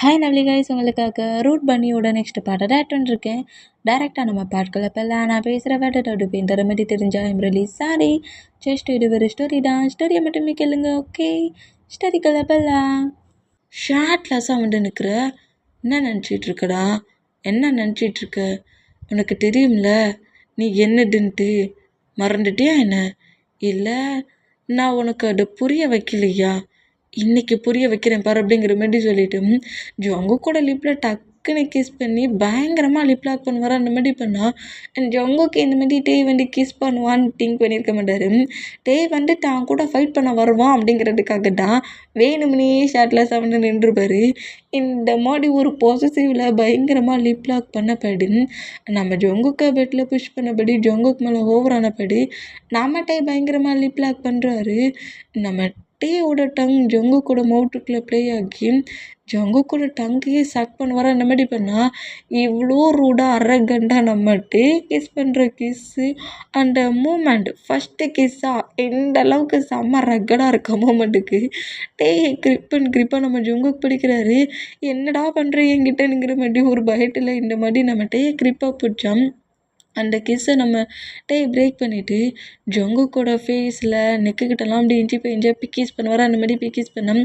Hi lovely guys, உங்களுக்காக root பன்னியோட next பாட்டை date பண்ணிருக்கேன். டேரெக்டாக நம்ம பாட்களை பெல்லாம் நான் பேசுகிற வேட்டோட பேர் தரமதி தெரிஞ்சா ரிலீஸ் சாரி ஜஸ்ட் இது ஒரு ஸ்டோரி தான். ஸ்டோரியை மட்டுமே கேளுங்க, ஓகே? ஸ்டோரிக்குள்ள பெல்லாம் ஷார்ட்லெஸ்ஸாக வந்து நிற்கிற. என்ன நினச்சிட்ருக்கடா? என்ன நினச்சிட்ருக்க? உனக்கு தெரியும்ல நீ என்னதுன்ட்டு. மறந்துட்டியா என்ன? இல்லை நான் உனக்கு அதை புரிய வைக்கலையா? இன்னைக்கு புரிய வைக்கிறேன் பாரு அப்படிங்கிற மாதிரி சொல்லிட்டு ஜொங்கு கூட லிப்பில் டக்குன்னு கிஸ் பண்ணி பயங்கரமாக லிப் லாக் பண்ணுவார். அந்த மாதிரி பண்ணால் ஜொங்குக்கு இந்த மாதிரி டே வந்து கிஸ் பண்ணுவான்னு திங்க் பண்ணியிருக்க மாட்டார். டே வந்து தான் கூட ஃபைட் பண்ண வருவான் அப்படிங்கிறதுக்காக தான் வேணும்னே ஷார்ட்லெஸ்ஸாக வந்து நின்றுப்பார். இந்த மாதிரி ஒரு பாசிட்டிவில் பயங்கரமாக லிப் லாக் பண்ணப்படி நம்ம ஜொங்குக்கு பெட்டில் புஷ் பண்ணபடி ஜொங்குக்கு மேலே ஓவரானபடி நம்ம டே பயங்கரமாக லிப் லாக் பண்ணுறாரு. நம்ம டேயோட டங் ஜொங்கு கூட மவுத்துக்குள்ளே ப்ளே ஆகி ஜொங்கு கூட டங்கையே சக் பண்ணுவார். அந்த மாதிரி பண்ணால் இவ்வளோ ரூடாக அரகண்டாக நம்ம டே கிஸ் பண்ணுற கிஸ்ஸு அந்த மூமெண்ட் ஃபஸ்ட்டு கிஸ்ஸாக இந்த அளவுக்கு செம்ம ரகடாக இருக்க மூமெண்ட்டுக்கு டே கிரிப்பாக நம்ம ஜொங்குக்கு பிடிக்கிறாரு. என்னடா பண்ணுற என்கிட்டங்கிற மாதிரி ஒரு பயத்தில் இந்த மாதிரி நம்ம டே கிரிப்பாக பிடிச்சோம். அந்த கிஸ்ஸை நம்ம டே பிரேக் பண்ணிவிட்டு ஜொங்குக்கோட ஃபேஸில் நெக்குக்கிட்டலாம் அப்படி இஞ்சி போய் இஞ்சி பிக்கீஸ் பண்ணுவார். அந்த மாதிரி பிக்கீஸ் பண்ணோம்.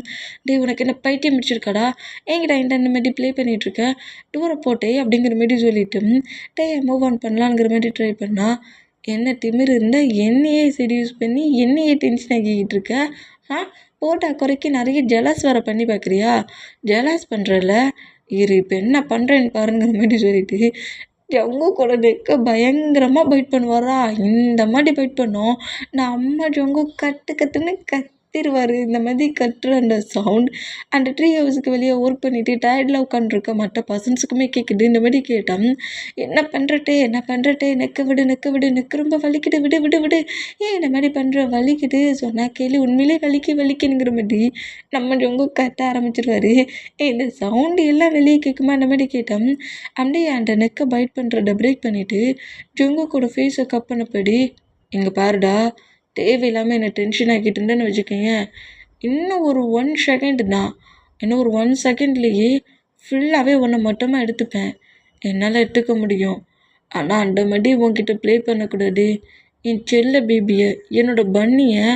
டே உனக்கு என்ன பைத்தியம் முடிச்சிருக்காடா? என்கிட்ட இந்த மாதிரி ப்ளே பண்ணிகிட்ருக்க, டூரை போட்டே அப்படிங்கிற மாதிரி சொல்லிவிட்டு டே மூவ் ஆன் பண்ணலாங்கிற மாதிரி ட்ரை பண்ணால் என்ன திமிர் இருந்தால் என்னையே செடியூஸ் பண்ணி என்னையே டென்ஷன் ஆக்கிக்கிட்டு இருக்க. போட்டா குறைக்கி நிறைய ஜெலஸ் வர பண்ணி பார்க்குறியா? ஜெலஸ் பண்ணுறல இரு இப்போ என்ன பண்ணுறேன்னு பாருங்கிற மாதிரி சொல்லிட்டு ஜொங்கு கூட நெக்க பயங்கரமாக பைட் பண்ணுவாரா. இந்த மாதிரி பைட் பண்ணோம் நம்ம ஜொங்கு கத்துன்னு கத்திடுவார். இந்த மாதிரி கத்துற அந்த சவுண்ட் அந்த ட்ரீ ஹவுஸுக்கு வெளியே ஒர்க் பண்ணிவிட்டு டயர்டில் உட்காந்துருக்க மற்ற பர்சன்ஸுக்குமே கேட்குது. இந்த மாதிரி கேட்டான், என்ன பண்ணுறட்டே நெக்க விடு நெக்கு ரொம்ப வலிக்குது, விடு விடு விடு, ஏன் இந்த மாதிரி பண்ணுற, வலிக்குது சொன்னால் கேள்வி, உண்மையிலே வலிக்குங்கிற மாதிரி நம்ம ஜொங்கு கத்த ஆரம்பிச்சிருவாரு. இந்த சவுண்டு எல்லாம் வெளியே கேட்குமா அந்த மாதிரி கேட்டோம். அப்படியே அந்த நெக்கை பைட் பண்ணுறத பிரேக் பண்ணிவிட்டு ஜொங்கு கூட ஃபேஸை கப் பண்ணப்படி, இங்கே பாருடா, தேவையில்லாமல் என்னை டென்ஷன் ஆக்கிட்டு இருந்தேன்னு வச்சுக்கோங்க, இன்னும் ஒரு 1 செகண்ட் தான், இன்னும் ஒரு 1 செகண்ட்லேயே ஃபுல்லாகவே உன்னை மொத்தமாக எடுத்துப்பேன். என்னால் எடுத்துக்க முடியும், ஆனால் அந்த மாதிரி உன்கிட்ட ப்ளே பண்ணக்கூடாது. என் செல்ல பேபியை என்னோடய பன்னியை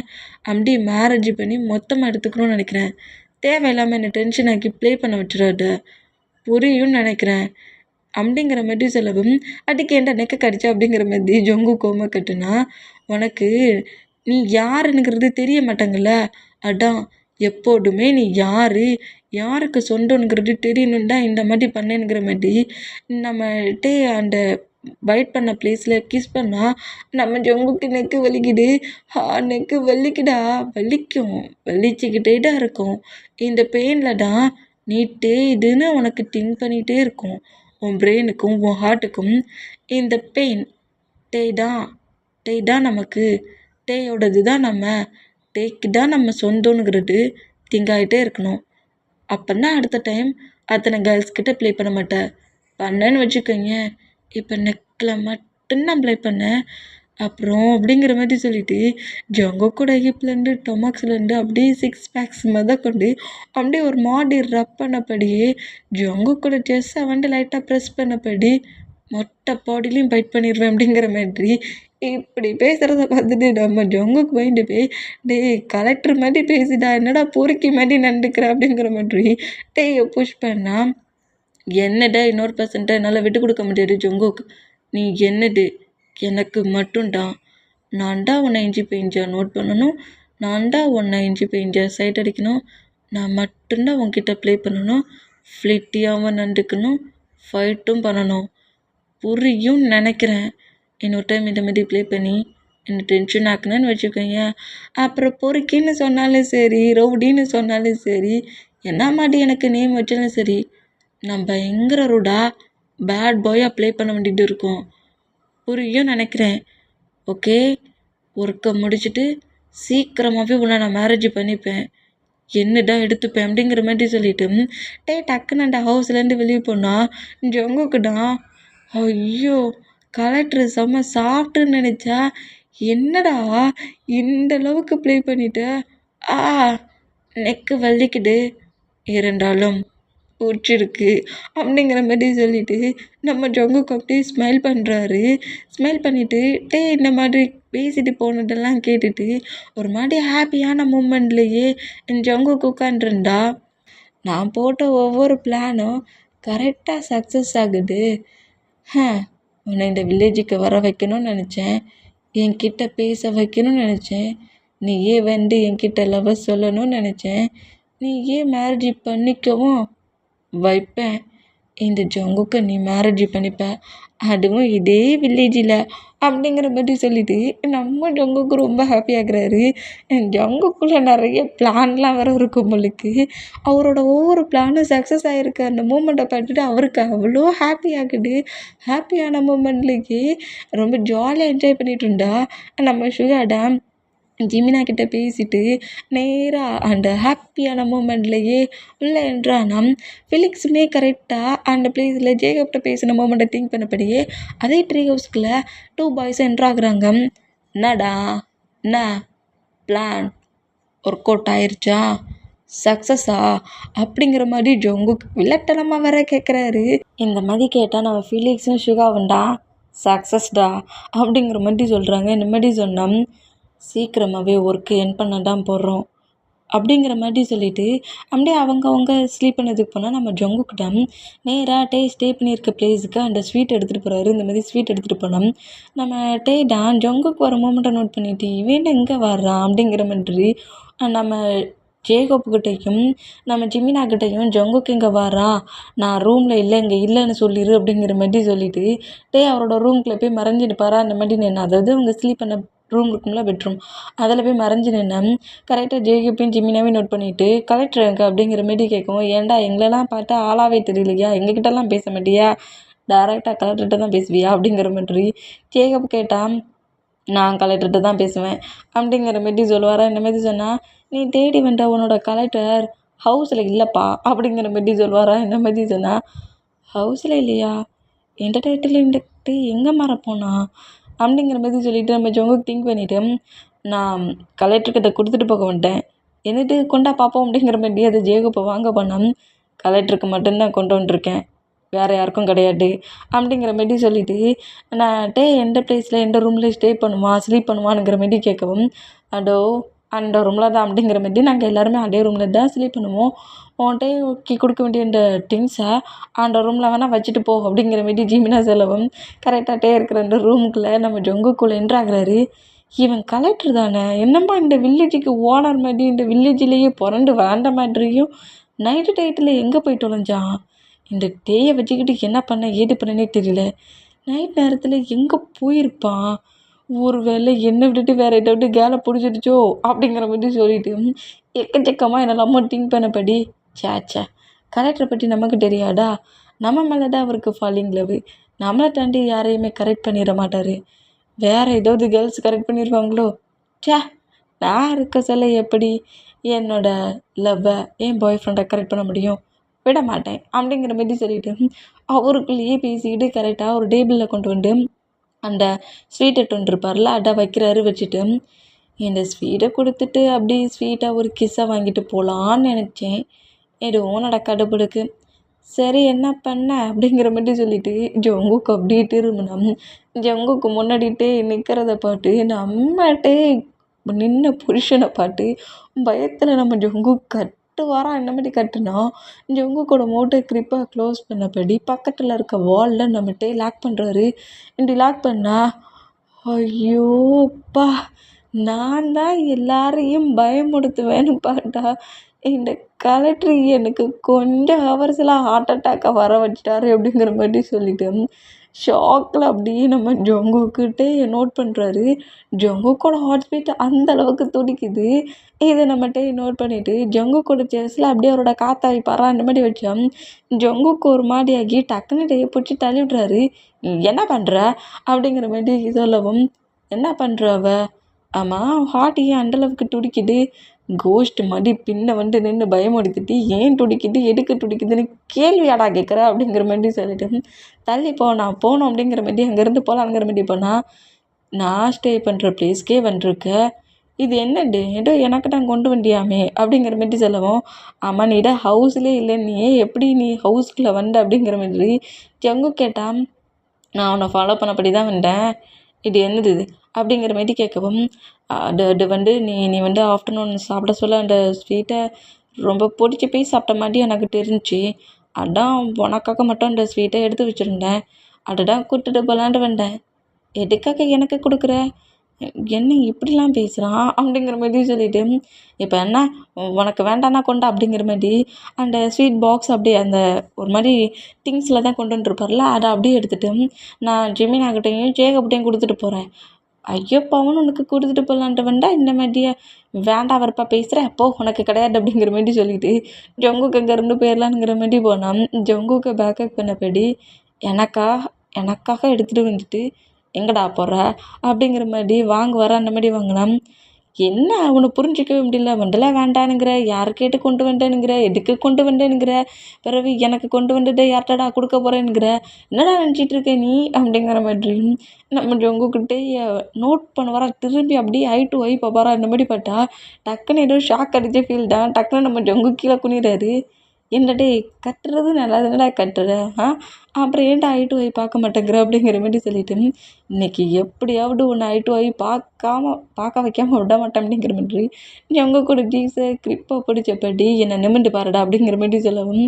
அப்படியே மேரேஜ் பண்ணி மொத்தமாக எடுத்துக்கணும்னு நினைக்கிறேன். தேவையில்லாமல் என்னை டென்ஷன் ஆக்கி ப்ளே பண்ண வச்சுடாத, புரியும்னு நினைக்கிறேன் அப்படிங்கிற மாதிரி சொல்லவும், அதுக்கு ஏன்டா நெக்க கடிச்சா அப்படிங்கிற மாதிரி ஜொங்கு கோம கட்டுனா, உனக்கு நீ யாருன்னுங்கிறது தெரிய மாட்டாங்கல்ல, அதான் எப்போதுமே நீ யாருக்கு சொந்தங்கிறது தெரியணும் தான் இந்த மாதிரி பண்ணேங்கிற மாதிரி நம்மகிட்டே அந்த பைட் பண்ண பிளேஸில் கிஸ் பண்ணால் நம்ம ஜொங்குக்கு நெக்கு வலிக்குது. நெக்கு வலிக்குடா, வலிச்சுக்கிட்டே தான் இருக்கும். இந்த பெயினில் தான் நீ இதுன்னு உனக்கு திங்க் பண்ணிகிட்டே இருக்கும். உன் பிரெயினுக்கும் உன் ஹார்ட்டுக்கும் இந்த பெயின் டே தான் நமக்கு, டேயோடது தான் நம்ம, டேக்கு தான் நம்ம சொந்தம்ங்கிறது திங்க் ஆகிட்டே இருக்கணும். அப்போன்னா அடுத்த டைம் அத்தனை கேர்ள்ஸ்கிட்ட ப்ளே பண்ண மாட்டேன். பண்ணேன்னு வச்சுக்கோங்க, இப்போ நெக்கில் மட்டும்தான் ப்ளே பண்ணேன் அப்புறம் அப்படிங்கிற மாதிரி சொல்லிவிட்டு ஜொங்கு கூட ஹிப்லேருந்து டொமாக்ஸ்லேருந்து அப்படியே 6 பேக்ஸ் கொண்டு அப்படியே ஒரு மாடி ரப் பண்ணப்படியே ஜொங்கு கூட ஜெஸ்ஸை வந்து லைட்டாக ப்ரெஸ் பண்ணப்படி மொட்டை பாடிலையும் பைட் பண்ணிடுவேன் அப்படிங்கிற மாதிரி இப்படி பேசுகிறத பார்த்துட்டு நம்ம ஜொங்குக்கு போயிட்டு போய் டே கலெக்டர் மாதிரி பேசிட்டா, என்னடா பொறுக்கி மாதிரி நடந்துக்கிற அப்படிங்கிற மாதிரி டேயை புஷ் பண்ணால், என்னடா இன்னொரு பர்சன்ட்டை என்னால் விட்டு கொடுக்க முடியாது ஜொங்குக்கு, நீ என்னது எனக்கு மட்டும்தான், நான் தான் உன்னை இஞ்சி பெயிஞ்சாக நோட் பண்ணணும், நான் தான் உன்னை இஞ்சி பெயிஞ்சாக சைட் அடிக்கணும், நான் மட்டும்தான் உன்கிட்ட ப்ளே பண்ணணும், ஃப்ளிட்டியாகவும் நடந்துக்கணும், ஃபைட்டும் பண்ணணும், புரியும் நினைக்கிறேன். இன்னொரு டைம் இந்த மாதிரி ப்ளே பண்ணி என்னை டென்ஷன் ஆக்குனேன்னு வச்சுக்கோங்க, அப்புறம் பொறுக்கின்னு சொன்னாலும் சரி, ரவுடின்னு சொன்னாலும் சரி, என்ன மாதிரி எனக்கு நேம் வச்சாலும் சரி, நான் பயங்கர ரூடா பேட் பாயாக ப்ளே பண்ண வேண்டியது இருக்கும். புரியும் நினைக்கிறேன். ஓகே, ஒர்க்கை முடிச்சுட்டு சீக்கிரமாகவே உன்னை நான் மேரேஜ் பண்ணிப்பேன், என்னடா எடுத்துப்பேன் அப்படிங்கிற மாதிரி சொல்லிவிட்டு டக்குன்னு அந்த ஹவுஸ்லேருந்து வெளியே போனால் ஜொங்குக்குடா, ஐயோ கலெக்டர் செம்ம சாஃப்ட்டுன்னு நினச்சா, என்னடா இந்த அளவுக்கு ப்ளே பண்ணிட்ட, நெக்கு வலிக்குது, இருந்தாலும் பிடிச்சிருக்கு அப்படிங்கிற மாதிரி சொல்லிட்டு நம்ம ஜங்குக்கு அப்படியே ஸ்மைல் பண்ணுறாரு. ஸ்மைல் பண்ணிவிட்டு இந்த மாதிரி பேசிட்டு போனதெல்லாம் கேட்டுட்டு ஒரு மாதிரி ஹாப்பியான மூமெண்ட்லேயே என் ஜங்குக்கு உட்காண்ட்ருந்தா. நான் போட்ட ஒவ்வொரு பிளானும் கரெக்டாக சக்ஸஸ் ஆகுது. உன்னை இந்த வில்லேஜுக்கு வர வைக்கணும்னு நினச்சேன், என்கிட்ட பேச வைக்கணும்னு நினச்சேன், நீயே என்கிட்ட லவ் சொல்லணும்னு நினச்சேன், நீயே மேரேஜ் பண்ணிக்கவும் வைப்பேன். இந்த ஜங்குக்கு நீ மேரேஜ் பண்ணிப்ப, அதுவும் இதே வில்லேஜில் அப்படிங்கிற மாதிரி சொல்லிட்டு நம்ம ஜங்குக்கு ரொம்ப ஹாப்பியாகிறாரு. ஜங்குக்குள்ளே நிறைய பிளான்லாம் வேறு இருக்கும் போலுக்கு. அவரோட ஒவ்வொரு பிளானும் சக்ஸஸ் ஆகிருக்கு. அந்த மூமெண்ட்டை பார்த்துட்டு அவருக்கு அவ்வளோ ஹாப்பி ஆகுது. ஹாப்பியான மூமெண்ட்லேயே ரொம்ப ஜாலியாக என்ஜாய் பண்ணிகிட்டு இருந்தா நம்ம சுகா ஜிமினா கிட்ட பேசிட்டு நேராக அந்த ஹாப்பியான மூமெண்ட்லேயே உள்ளே என்றானா ஃபிலிக்ஸுமே கரெக்டாக அந்த பிளேஸில் ஜேகப்கிட்ட பேசின மூமெண்ட்டை திங்க் பண்ணபடியே அதே ட்ரீ ஹவுஸ்குள்ளே 2 பாய்ஸ் என்ட்ராகிறாங்க. என்னடா என்ன பிளான் ஒர்க் அவுட் ஆயிடுச்சா, சக்ஸஸா அப்படிங்கிற மாதிரி ஜங்குக்கு வில்லத்தனமாக வேற கேட்குறாரு. இந்த மாதிரி கேட்டால் நம்ம ஃபிலிக்ஸும் சுகாவுண்டா சக்ஸஸ்டா அப்படிங்கிற மாதிரி சொல்கிறாங்க. இந்த மாதிரி சொன்னோம் சீக்கிரமாகவே ஒர்க்கு என் பண்ண தான் போடுறோம் அப்படிங்கிற மாதிரி சொல்லிவிட்டு அப்படியே அவங்க ஸ்லீப் பண்ணதுக்கு போனால் நம்ம ஜங்குக்கிட்ட நேராக ஸ்டே பண்ணியிருக்க பிளேஸுக்கு அந்த ஸ்வீட் எடுத்துகிட்டு போகிறாரு. இந்த மாதிரி ஸ்வீட் எடுத்துகிட்டு போனோம். நம்ம தான் ஜங்குக்கு வர மூமெண்ட்டை நோட் பண்ணிவிட்டு இவன் எங்கே வர்றான் அப்படிங்கிற மாதிரி நம்ம ஜேகப்கிட்டையும் நம்ம ஜிமினாக்கிட்டையும் ஜங்குக்கு இங்கே வரா, நான் ரூமில் இல்லை இங்கே இல்லைன்னு சொல்லிடு அப்படிங்கிற மாதிரி சொல்லிவிட்டு அவரோட ரூம்குள்ளே போய் மறைஞ்சு நிற்பாரா. அந்த மாதிரி நின்று அதாவது அவங்க ஸ்லீப் பண்ண ரூம் இருக்கும்ல பெட்ரூம், அதில் போய் மறைஞ்சு நின்று கரெக்டாக ஜேகப்பையும் ஜிமினாவையும் நோட் பண்ணிவிட்டு கலெக்டர் எங்கே அப்படிங்கிற மாதிரி கேட்கவும், ஏன்டா எங்களெல்லாம் பார்த்தா ஆளாவே தெரியலையா, எங்ககிட்டலாம் பேச மாட்டியா, டேரெக்டாக கலெக்டர்கிட்ட தான் பேசுவியா அப்படிங்கிற மாதிரி ஜேகப் கேட்டான். நான் கலெக்டர்கிட்ட தான் பேசுவேன் அப்படிங்கிற மாதிரி சொல்லுவாரா. இந்த மாதிரி சொன்னால் நீ தேடி வந்த உன்னோட கலெக்டர் ஹவுஸில் இல்லைப்பா அப்படிங்கிற மாதிரி சொல்லுவாரா. இந்த மாதிரி சொன்னால் ஹவுஸில் இல்லையா, என்டர்டைன்மெண்ட்டு எங்கே மறப்போனா அப்படிங்கிற மாதிரி சொல்லிவிட்டு நம்ம ஜங்குக்கு திங்க் பண்ணிவிட்டு நான் கலெக்டர்கிட்ட கொடுத்துட்டு போக வந்துட்டேன், என்னட்டு கொண்டா பார்ப்போம் அப்படிங்கிற மாதிரி அதை ஜேகப்பை வாங்க போனோம். கலெக்டருக்கு மட்டும்தான் கொண்டு வந்துருக்கேன், வேறு யாருக்கும் கிடையாது அப்படிங்கிற மாதிரி சொல்லிவிட்டு நான் எந்த பிளேஸில் எந்த ரூமில் ஸ்டே பண்ணுவான் ஸ்லீப் பண்ணுவானுங்கிற மாதிரி கேட்கவும், அந்த ரூமில் தான் அப்படிங்கிற மாதிரி நாங்கள் எல்லாருமே அதே ரூமில் தான் ஸ்லீப் பண்ணுவோம், உன்கிட்ட கொடுக்க வேண்டிய இந்த திங்ஸை அந்த ரூமில் வேணால் வச்சுட்டு போ அப்படிங்கிற மாதிரி ஜிமினா சொல்லவும் கரெக்டாக இருக்கிற அந்த ரூமுக்குள்ளே நம்ம ஜங்குக்குள்ளே என்ட்ராகிறாரு. இவன் கலெக்டர் தானே, என்னம்மா இந்த வில்லேஜுக்கு ஓனர் மாதிரி இந்த வில்லேஜிலேயே பிறண்டு வாழ்ந்த மாதிரியும் நைட்டு டயத்தில் எங்கே போய் தொலைஞ்சான், இந்த டேயை வச்சுக்கிட்டு என்ன பண்ண ஏது பண்ணனே தெரியல, நைட் நேரத்தில் எங்கே போயிருப்பான், ஒரு வேளை என்னை விட்டுட்டு வேறு ஏதாவது கேலை பிடிச்சிருச்சோ அப்படிங்கிற மாதிரி சொல்லிட்டு எக்கச்சக்கமாக என்னெல்லாமோ திங்க் பண்ணபடி சேச்சா கலெக்டரை பற்றி நமக்கு தெரியாதா, நம்ம மேலே தான் அவருக்கு ஃபாலிங் லவ், நம்மளை தாண்டி யாரையுமே கரெக்ட் பண்ணிட மாட்டார், வேறு ஏதாவது கேர்ள்ஸ் கரெக்ட் பண்ணிடுவாங்களோ, நான் இருக்க சொல்ல எப்படி என்னோட லவ்வை என் பாய் ஃப்ரெண்டை கரெக்ட் பண்ண முடியும், விட மாட்டேன் அப்படிங்கிற மாதிரி சொல்லிவிட்டு அவருக்குள்ளேயே பேசிக்கிட்டு கரெக்டாக ஒரு டேபிளில் கொண்டு வந்து அந்த ஸ்வீட் எடுத்துட்டு இருப்பார்ல அதை வைக்கிறாரு. வச்சுட்டு இந்த ஸ்வீட்டை கொடுத்துட்டு அப்படியே ஸ்வீட்டாக ஒரு கிஸ்ஸை வாங்கிட்டு போகலான்னு நினச்சேன், எதுவும் நடக்காத போலுக்கு, சரி என்ன பண்ண அப்படிங்கிற மாதிரி சொல்லிவிட்டு ஜங்குக்கு அப்படியே திரும்பினோம். ஜங்குக்கு முன்னாடிட்டே நிற்கிறத பார்த்து நம்மகிட்டே நின்ன புருஷனை பார்த்து பயத்தில் நம்ம ஜங்கு கட்டுவாரான். என்ன மாதிரி கட்டுனா ஜங்குக்கோட மோட்டை கிரிப்பாக க்ளோஸ் பண்ணபடி பக்கத்தில் இருக்க வாலில் நம்மகிட்டே லாக் பண்ணுறாரு. இப்படி லாக் பண்ணால் ஐயோப்பா நான் தான் எல்லாரையும் பயமுடுத்துவேன்னு பார்த்தா இந்த கலெக்டர் எனக்கு கொஞ்சம் ஹவர்ஸில் ஹார்ட் அட்டாக்கை வர வச்சிட்டாரு அப்படிங்கிற மாதிரி சொல்லிட்டு ஷாக்கில் அப்படியே நம்ம ஜங்குக்கிட்டே நோட் பண்ணுறாரு. ஜங்குக்கோட ஹார்ட் பீட் அந்த அளவுக்கு துடிக்குது. இதை நம்மகிட்டே நோட் பண்ணிவிட்டு ஜங்குக்கோட செஸ்ஸில் அப்படியே அவரோட காத்தாவி பாரா அந்த மாதிரி வச்சா ஜங்குக்கு ஒரு மாதிரியாகி டக்குன்னு டேயை பிடிச்சி தள்ளி விட்றாரு. என்ன பண்ணுற அப்படிங்கிற மாதிரி சொல்லவும், என்ன பண்ணுறவ, ஆமாம் ஹார்ட் ஏன் அந்தளவுக்கு துடிக்குது, கோஸ்ட் மாதிரி பின்ன நின்று பயமுடுத்திட்டு ஏன் துடிக்குது எதுக்கு துடிக்குதுன்னு கேள்வியாடா கேட்குற அப்படிங்கிற மாதிரி சொல்லிட்டு தள்ளி போனோம் அப்படிங்கிற மாதிரி அங்கேருந்து போகலாங்கிற மாதிரி போனால் நான் ஸ்டே பண்ணுற பிளேஸ்க்கே வந்துருக்க, இது என்ன ஏதோ எனக்கு தான் கொண்டு வண்டியாமே அப்படிங்கிற மாதிரி சொல்லவும், ஆமாம் நீ தான் ஹவுஸ்லேயே இல்லை, நீ எப்படி நீ ஹவுஸ்குள்ளே வந்த அப்படிங்கிற மாதிரி ஜங்கு கேட்டான். நான் அவனை ஃபாலோ பண்ணபடி தான் வந்தேன், இது என்னது இது அப்படிங்கிற மாதிரி கேட்கவும், அது வந்து நீ வந்து ஆஃப்டர்நூன் சாப்பிட சொல்ல அந்த ஸ்வீட்டை ரொம்ப பிடிச்சி போய் சாப்பிட்ட மாதிரி எனக்கு தெரிஞ்சிச்சு, அதான் உனக்காக மட்டும் அந்த ஸ்வீட்டை எடுத்து வச்சுருந்தேன், அதுதான் கூப்பிட்டுட்டு போகலான்ட்டு வந்தேன். எதுக்காக எனக்கு கொடுக்குற, என்ன இப்படிலாம் பேசுகிறான் அப்படிங்கிற மாதிரி சொல்லிவிட்டு, இப்போ என்ன உனக்கு வேண்டான்னா கொண்டா அப்படிங்கிற மாதிரி அந்த ஸ்வீட் பாக்ஸ் அப்படியே அந்த ஒரு மாதிரி திங்ஸில் தான் கொண்டு வந்துருப்பார்ல, அதை அப்படியே எடுத்துகிட்டு நான் ஜெமினாக்கிட்டையும் ஜேகப்டையும் கொடுத்துட்டு போகிறேன். ஐயோ பவன் உனக்கு கொடுத்துட்டு போகலான்ட்டு வந்தா இந்த மாதிரியே வேண்டாம் வரப்பா பேசுகிற, அப்போ உனக்கு கிடையாது அப்படிங்கிற மாதிரி சொல்லிவிட்டு ஜங்குக்கு அங்கே 2 போயிடலாங்கிற மாதிரி போனான். ஜங்குக்கு பேக்கப் பண்ணபடி எனக்காக எடுத்துகிட்டு வந்துட்டு எங்கடா போகிற அப்படிங்கிற மாதிரி வர அந்த மாதிரி வாங்கினான். என்ன அவனை புரிஞ்சிக்கவே முடியல, வண்டெல்லாம் வேண்டானுங்கிற, யார் கேட்டு கொண்டு வந்தேனுங்கிற, எதுக்கு கொண்டு வந்தேனுங்கிற, பிறகு எனக்கு கொண்டு வந்துட்டு யார்கிட்டடா கொடுக்க போகிறேனுங்கிற, என்னடா நினச்சிட்டு இருக்க நீ அப்படிங்கிற மாதிரி நம்ம ஜங்குக்கிட்டே நோட் பண்ண வர, திரும்பி அப்படியே ஐ டு ஐ பார்ப்பாரா. அந்த மாதிரி பார்த்தா டக்குன்னு ஏதோ ஷாக் அடித்த ஃபீல் தான். டக்குன்னு நம்ம ஜங்கு கீழே குனிறாரு. என்னடே கட்டுறது நல்லா தானடா கட்டுற, அப்புறம் ஏன்டா ஐ டு ஐ பார்க்க மாட்டேங்கிற அப்படிங்கிற மாதிரி சொல்லிட்டு, இன்றைக்கி எப்படியாவது ஒன்று ஐ டு ஐ பார்க்க வைக்காமல் விட மாட்டேன் அப்படிங்கிற மாதிரி ஜங்கு கூட ஜீஸை கிரிப்பாக பிடிச்சப்படி என்னை நிமிண்டு பாருடா அப்படிங்கிற மாதிரி சொல்லவும்,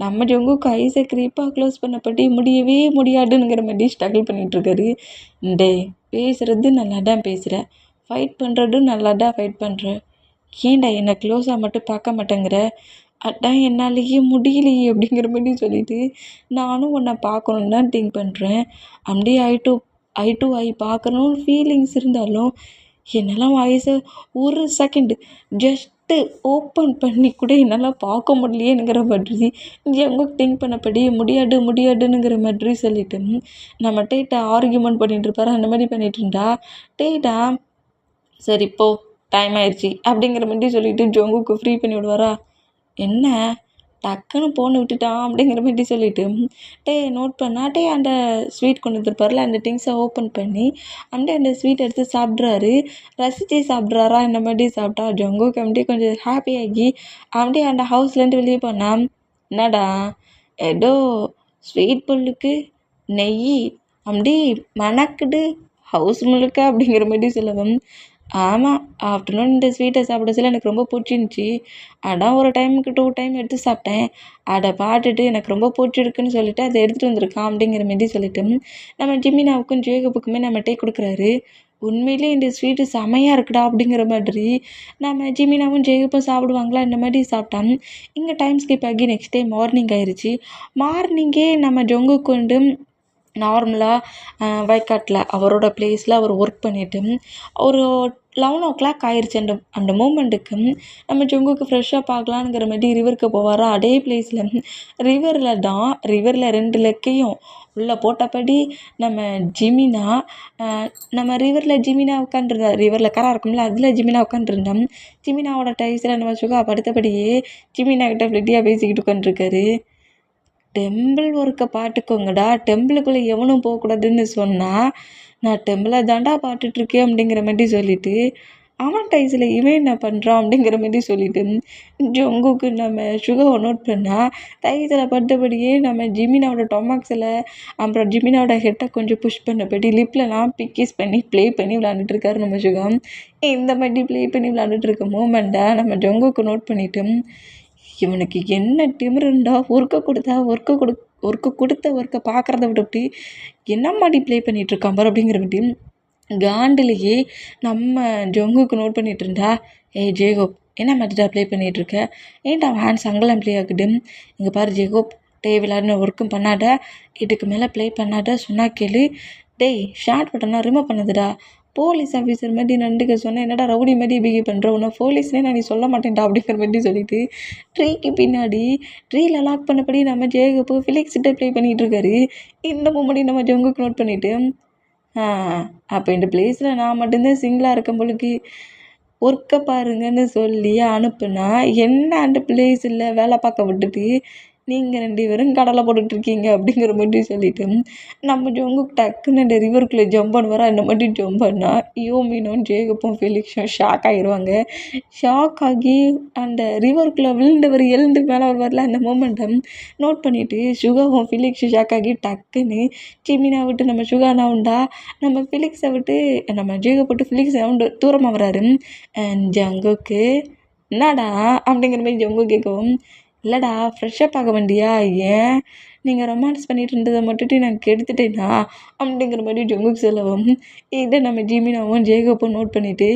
நம்ம ஜங்குக்கு ஐஸை கிரிப்பாக க்ளோஸ் பண்ணப்படி முடியவே முடியாதுங்கிற மாதிரி ஸ்ட்ரகிள் பண்ணிகிட்ருக்காரு. டே பேசுகிறது நல்லா தான் பேசுகிற, ஃபைட் பண்ணுறதும் நல்லா தான் ஃபைட் பண்ணுற, ஏன்டா என்னை க்ளோஸாக மட்டும் பார்க்க மாட்டேங்கிற, அதான் என்னாலேயே முடியலையே அப்படிங்கிற மாதிரி சொல்லிவிட்டு, நானும் உன்னை பார்க்கணுன்னு தான் திங்க் பண்ணுறேன், அப்படியே ஐ டு ஐ பார்க்கணுன்னு ஃபீலிங்ஸ் இருந்தாலும் என்னால் வாய்ஸை ஒரு செகண்டு ஜஸ்ட்டு ஓப்பன் பண்ணி கூட என்னால் பார்க்க முடியலையேங்கிற மாதிரி எங்கே திங்க் பண்ணபடி முடியாதுங்கிற மாதிரி சொல்லிவிட்டு நம்ம டேட்டா ஆர்கியூமெண்ட் பண்ணிகிட்டு இருப்பாரு. அந்த மாதிரி பண்ணிகிட்டு இருந்தா டேட்டா சரி போ டைம் ஆயிடுச்சு அப்படிங்கிற மாதிரி சொல்லிவிட்டு ஜங்குக்கு ஃப்ரீ பண்ணி விடுவாரா. என்ன டக்குன்னு ஃபோனை விட்டுட்டான் அப்படிங்கிற மாதிரி சொல்லிவிட்டு நோட் பண்ணாட்டே அந்த ஸ்வீட் கொண்டு வந்துருப்பார்ல, அந்த திங்ஸை ஓப்பன் பண்ணி அப்படியே அந்த ஸ்வீட் எடுத்து சாப்பிட்றாரு. ரசித்து சாப்பிட்றாரா. இந்த மாதிரி சாப்பிட்டா ஜங்குக்கு அப்படியே கொஞ்சம் ஹாப்பியாகி அப்படியே அந்த ஹவுஸ்லேருந்து வெளியே போனான். என்னடா ஏதோ ஸ்வீட் புல்லுக்கு நெய் அப்படியே மணக்குது ஹவுஸ் முழுக்க அப்படிங்கிற மாதிரி சொல்லவும், ஆமாம் ஆஃப்டர்நூன் இந்த ஸ்வீட்டை சாப்பிட சொல்ல எனக்கு ரொம்ப பிடிச்சிருந்துச்சி, அதான் ஒரு டைமுக்கு 2 டைம் எடுத்து சாப்பிட்டேன், அதை பார்த்துட்டு எனக்கு ரொம்ப பிடிச்சிருக்குன்னு சொல்லிவிட்டு அதை எடுத்துகிட்டு வந்திருக்கான் அப்படிங்கிற மாதிரி சொல்லிவிட்டு நம்ம ஜிமினாவுக்கும் ஜேகப்புக்குமே நம்ம டே கொடுக்குறாரு. உண்மையிலே இந்த ஸ்வீட்டு செமையாக இருக்குடா அப்படிங்கிற மாதிரி நம்ம ஜிமினாவும் ஜேகப்பும் சாப்பிடுவாங்களா. இந்த மாதிரி சாப்பிட்டான். இங்கே டைம் ஸ்கிப் ஆகி நெக்ஸ்ட் டே மார்னிங் ஆயிடுச்சு. மார்னிங்கே நம்ம ஜங்குக்கு வந்து நார்மலாக வயக்காட்டில் அவரோட ப்ளேஸில் அவர் ஒர்க் பண்ணிவிட்டு ஒரு 11 ஆயிடுச்சு. அந்த மூமெண்ட்டுக்கு நம்ம ஜங்குக்கு ஃப்ரெஷ்ஷாக பார்க்கலாங்கிற மாதிரி ரிவருக்கு போவாரா. அதே ப்ளேஸில் ரிவரில் 2 லெக்கையும் உள்ளே போட்டபடி நம்ம ஜிமினா ஜிமினா உட்காந்துருந்தா. ரிவரில் கரை இருக்கும்ல, அதில் ஜிமினா உட்காந்துருந்தோம். ஜிமினாவோட டைஸில் நம்ம சுகா படுத்தபடியே ஜிமினா கிட்ட ஃப்ரெட்டியாக பேசிக்கிட்டு உட்காந்துருக்காரு. டெம்பிள் ஒர்க்கை பார்த்துக்கோங்கடா, டெம்பிளுக்குள்ளே எவனும் போகக்கூடாதுன்னு சொன்னால் நான் டெம்பிளை தாண்டா பார்த்துட்ருக்கேன் அப்படிங்கிற மாதிரி சொல்லிவிட்டு அவன் டைஸில் இவன் என்ன பண்ணுறான் அப்படிங்கிற மாதிரி சொல்லிவிட்டு ஜங்குக்கு நம்ம சுகாவை நோட் பண்ணால் டைஸில் படுத்தபடியே நம்ம ஜிமினாவோட டொமாக்ஸில் அப்புறம் ஜிமினாவோட ஹெட்டை கொஞ்சம் புஷ் பண்ணபடி லிப்லலாம் பிக்கிஸ் பண்ணி ப்ளே பண்ணி விளாண்டுட்ருக்காரு நம்ம சுகா. இந்த மாதிரி ப்ளே பண்ணி விளாண்டுட்ருக்க மூமெண்ட்டை நம்ம ஜங்குக்கு நோட் பண்ணிவிட்டு, இவனுக்கு என்ன திமிருண்டா, ஒர்க்கை கொடுத்த பார்க்குறத விட்டுவிட்டு என்ன மாதிரி ப்ளே பண்ணிகிட்ருக்கான் பாரு அப்படிங்கிற மாதிரி காண்டிலேயே நம்ம ஜங்குக்கு நோட் பண்ணிகிட்டு இருந்தா. ஏய் ஜேகோப் என்ன மாதிரிடா ப்ளே பண்ணிகிட்ருக்க, ஏன்டா அவன் ஹேண்ட்ஸ் அங்கெல்லாம் ப்ளே ஆகுது, இங்கே பாரு ஜேகோப் தேவையில்லாத ஒர்க்கும் பண்ணாத, இதுக்கு மேலே ப்ளே பண்ணாத, சொன்னா கேளு, டேய் ஷார்ட் பட்டனா ரிமூவ் பண்ணதுடா, போலீஸ் ஆஃபீஸர் மாதிரி நண்டுக்க சொன்னேன், என்னடா ரவுடி மாதிரி பிஹேவ் பண்ணுற, உன்னை போலீஸ்னே நான் நீ சொல்ல மாட்டேன்டா அப்படிங்கிற மாதிரி சொல்லிட்டு ட்ரீக்கு பின்னாடி ட்ரீல லாக் பண்ணபடி நம்ம ஜேகப்பு ஃபிலிக்ஸ்கிட்ட ப்ளே பண்ணிகிட்டு இருக்காரு. இந்த மூமெண்டி நம்ம ஜங்குக்கு நோட் பண்ணிவிட்டு அப்போ இந்த ப்ளேஸில் நான் மட்டும்தான் சிங்கிளாக இருக்கேன் பொழுது ஒர்க்கை பாருங்கன்னு சொல்லி அனுப்புனா என்ன அந்த ப்ளேஸில் வேலை பார்க்க விட்டுட்டு நீங்கள் 2 பேரும் கடலை போட்டுட்ருக்கீங்க அப்படிங்கிற மாதிரி சொல்லிட்டு நம்ம ஜங்குக் டக்குன்னு அந்த ரிவருக்குள்ளே ஜம்ப் பண்ணுவாரா, இந்த மாதிரி ஜம்ப் பண்ணால் யோமினும் ஜேகப்பும் ஃபெலிக்ஸும் ஷாக் ஆகிடுவாங்க. ஷாக் ஆகி அந்த ரிவருக்குள்ளே விழுந்தவர் எழுந்து மேலே வருவார்ல, அந்த மூமெண்ட்டை நோட் பண்ணிவிட்டு சுகாவும் ஃபெலிக்ஸும் ஷாக் ஆகி டக்குன்னு ஜிமினா விட்டு நம்ம சுகா நவுண்டா, நம்ம ஃபெலிக்ஸை விட்டு நம்ம ஜேகப் விட்டு ஃபெலிக்ஸ் நவுண்டு தூரமாக வராரு. ஜங்குக்கு என்னடா அப்படிங்கிற மாதிரி ஜங்கு கேட்கவும், இல்லைடா ஃப்ரெஷ்ஷப் ஆக வேண்டியா, ஏன் நீங்கள் ரொமான்ஸ் பண்ணிட்டு இருந்ததை மட்டும் நான் கெடுத்துட்டேனா அப்படிங்கிற மாதிரி ஜங்குக்கு சொல்லவும், இதை நம்ம ஜிமினாவும் ஜேகப்பும் நோட் பண்ணிவிட்டு,